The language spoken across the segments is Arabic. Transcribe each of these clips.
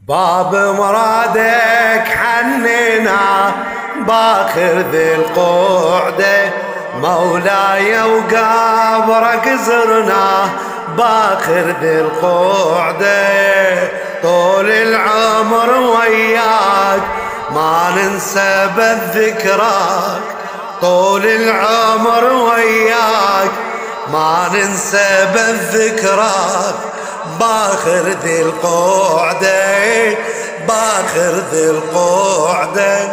باب مرادك حننا باخر ذي القعدة، مولاي وقبرك زرنا باخر ذي القعدة. طول العمر وياك ما ننسى بذكراك، طول العمر وياك ما ننسى بذكراك. باخر ذي القعدة، باخر ذي القعدة.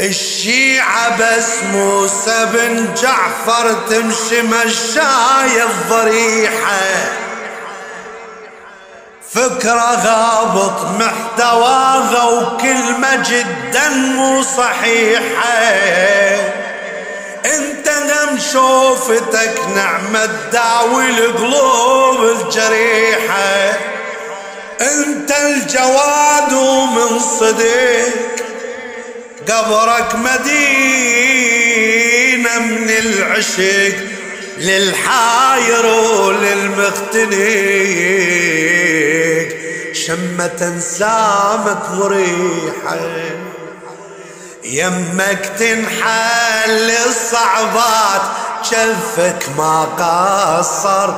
الشيعة بس موسى بن جعفر تمشي مشاية الضريحة، فكرة غابط محتواها وكلمة جدا مو صحيحة. انت غم شوفتك نعمة تداوي القلوب الجريحة، انت الجواد ومن صدق قبرك مدينة من العشق للحاير وللمختنق، شمة سامت مريحة. يمك تنحل الصعبات شفك ما قصر،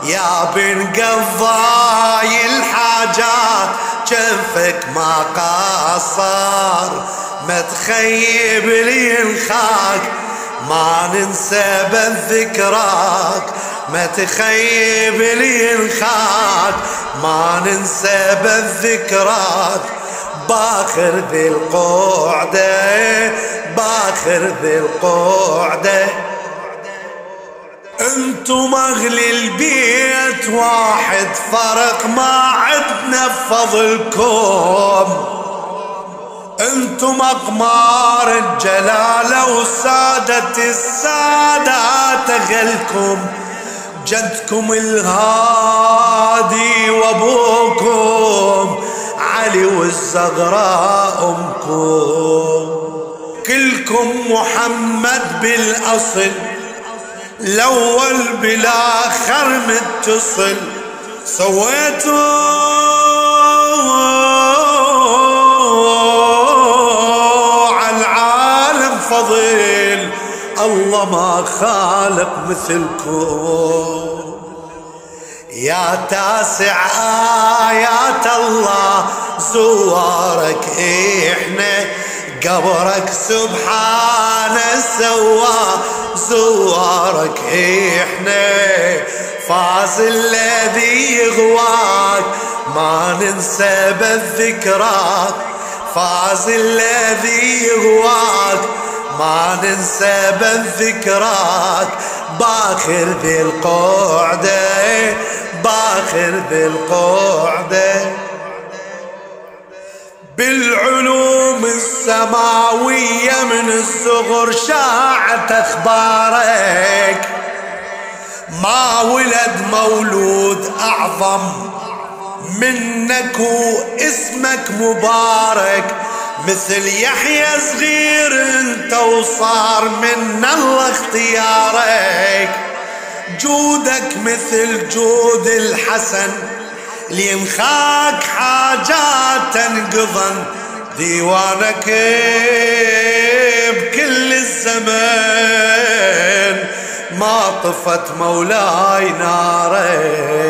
يا بن قضاي الحاجات شفك ما قصر. ما تخيب لي انخاك ما ننسى بذكراك، ما تخيب لي انخاك ما ننسى بذكراك. باخر ذي القعدة، باخر ذي القعدة. انتم اهل البيت واحد فرق ما عدنا بفضلكم، انتم اقمار الجلالة وسادة السادات اغلكم. جدكم الهادي وابوكم علي والزغراء امكم، كلكم محمد بالاصل الاول بالاخر متصل. سويتوا على العالم فضيل، الله ما خالق مثلكم. يا تاسع آيات الله زوارك احنا، قبرك سبحانه سوا زوارك احنا. فاز الذي يغواك ما ننسى بذكراك، فاز الذي يغواك ما ننسى بذكراك. باخر ذي القعدة، باخر ذي القعدة. بالعلوم السماوية من الصغر شاعت اخبارك، ما ولد مولود اعظم منك واسمك مبارك. مثل يحيى صغير انت وصار من الله اختيارك. جودك مثل جود الحسن لينخاك حاجات تنقضن، ديوانك بكل الزمان ما طفت مولاي نارك.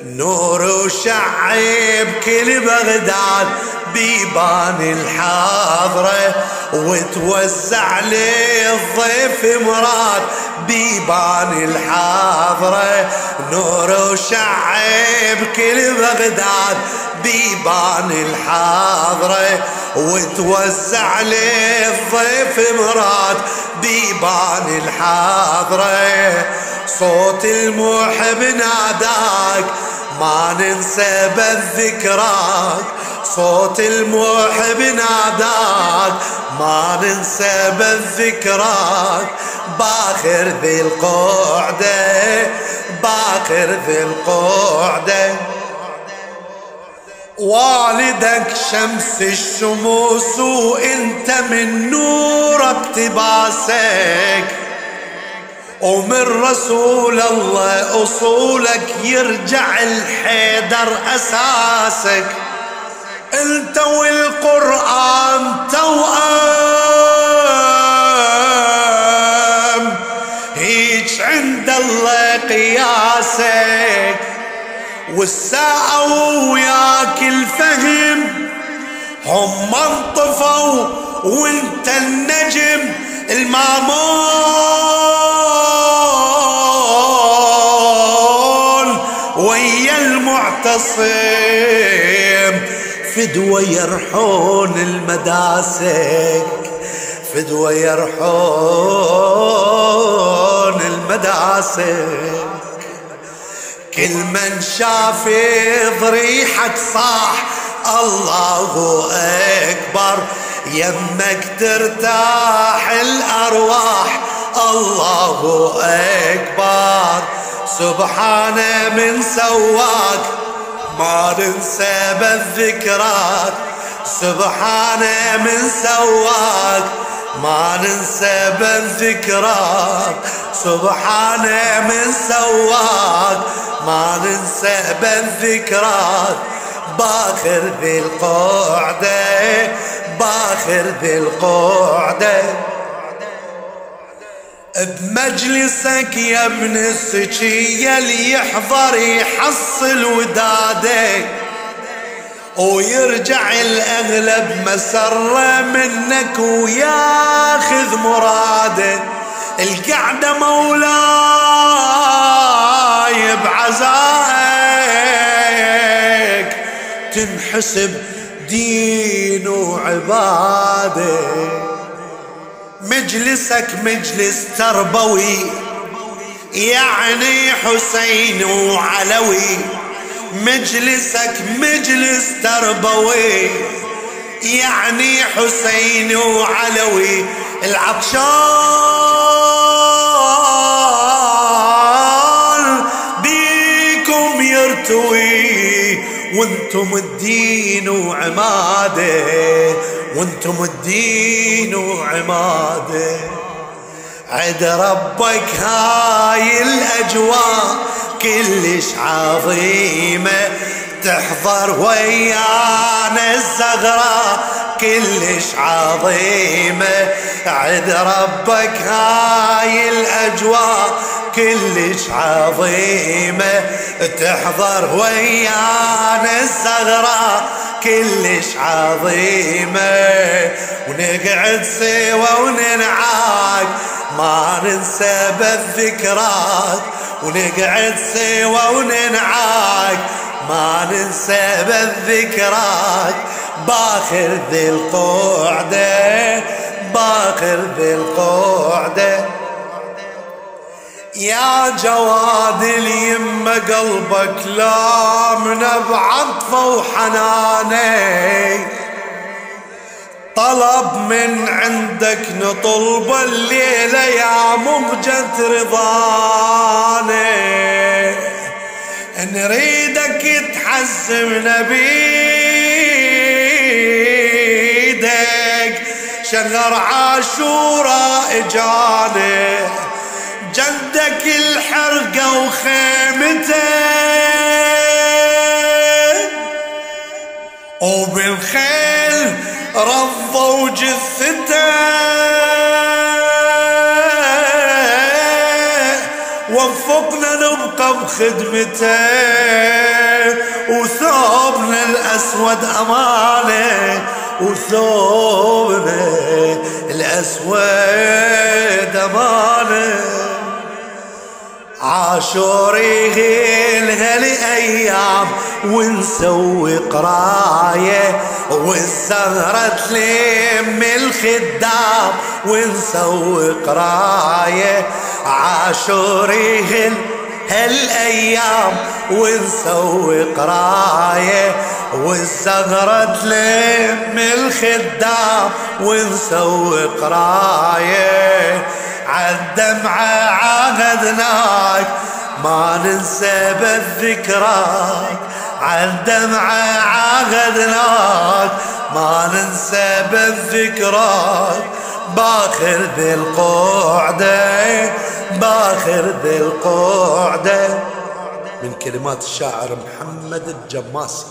نور وشعب كل بغداد بيبان الحاضرة، وتوزع للضيف مراد بيبان الحاضرة. نور وشعب كل بغداد بيبان الحاضرة، وتوزع للضيف مراد بيبان الحاضرة. صوت المحب ناداك ما ننسى بذكراك، صوت المحب ناداك ما ننسى بذكراك. باخر ذي القعدة، باخر ذي القعدة. والدك شمس الشموس وانت من نور اقتباسك، ومن رسول الله أصولك يرجع الحيدر أساسك. انت والقرآن توأم هيج عند الله قياسك. والساعة وياك الفهم هم انطفوا وانت النجم المامون ويا المعتصم. فدوى يرحون المداسك، فدوى يرحون المداسك. كل من شاف ضريحك صاح الله أكبر، يمك ترتاح الأرواح الله أكبر. سبحانه من سواك ما ننسى بالذكرات، سبحانه من سواك ما ننسى بالذكرات، سبحانه من سواك ما ننسى بالذكرات. باخر ذي القعدة، باخر ذي القعدة بمجلسك يا ابن السجية، اللي يحضر يحصل ودادك ويرجع الأغلب مسرة منك وياخذ مراده. القعدة مولاي بعزائك تنحسب دين وعباده. مجلسك مجلس تربوي يعني حسين وعلوي، مجلسك مجلس تربوي يعني حسين وعلوي. العطشان بيكم يرتوي وانتم الدين وعماده، وانتم الدين وعماده. عد ربك هاي الأجواء كلش عظيمة، تحضر ويانا الزغراء كلش عظيمة. عد ربك هاي الأجواء كلش عظيمة، تحضر ويانا الزغراء كلش عظيمة. ونقعد سوا وننعاك ما ننسى بالذكرات، ونقعد سوا وننعاك ما ننسى بالذكرات. باخر ذي القعدة، باخر ذي القعدة. يا جواد اليمة قلبك لامنا بعطفه وحنانه، طلب من عندك نطلب الليلة يا مهجة رضاني. نريدك تحزمنا بيدك، شهر عاشوراء اجاني جدك الحرقة وخيمته، وبالخيل رضوا جثته، وفقنا نبقى بخدمته، وثوبنا الأسود أمانه، وثوبنا الأسود أمانه. عاشوري هالأيام ونسوي قراية، والزهرة تلم الخدام ونسوي قراية. عاشوري هالأيام ونسوي قراية، والزهرة تلم الخدام ونسوي قراية. عالدمعة عاهدناك ما ننسى بالذكرات، عالدمعة عاهدناك ما ننسى بالذكرات. باخر ذي القعدة، باخر ذي القعدة. من كلمات الشاعر محمد الجماسي.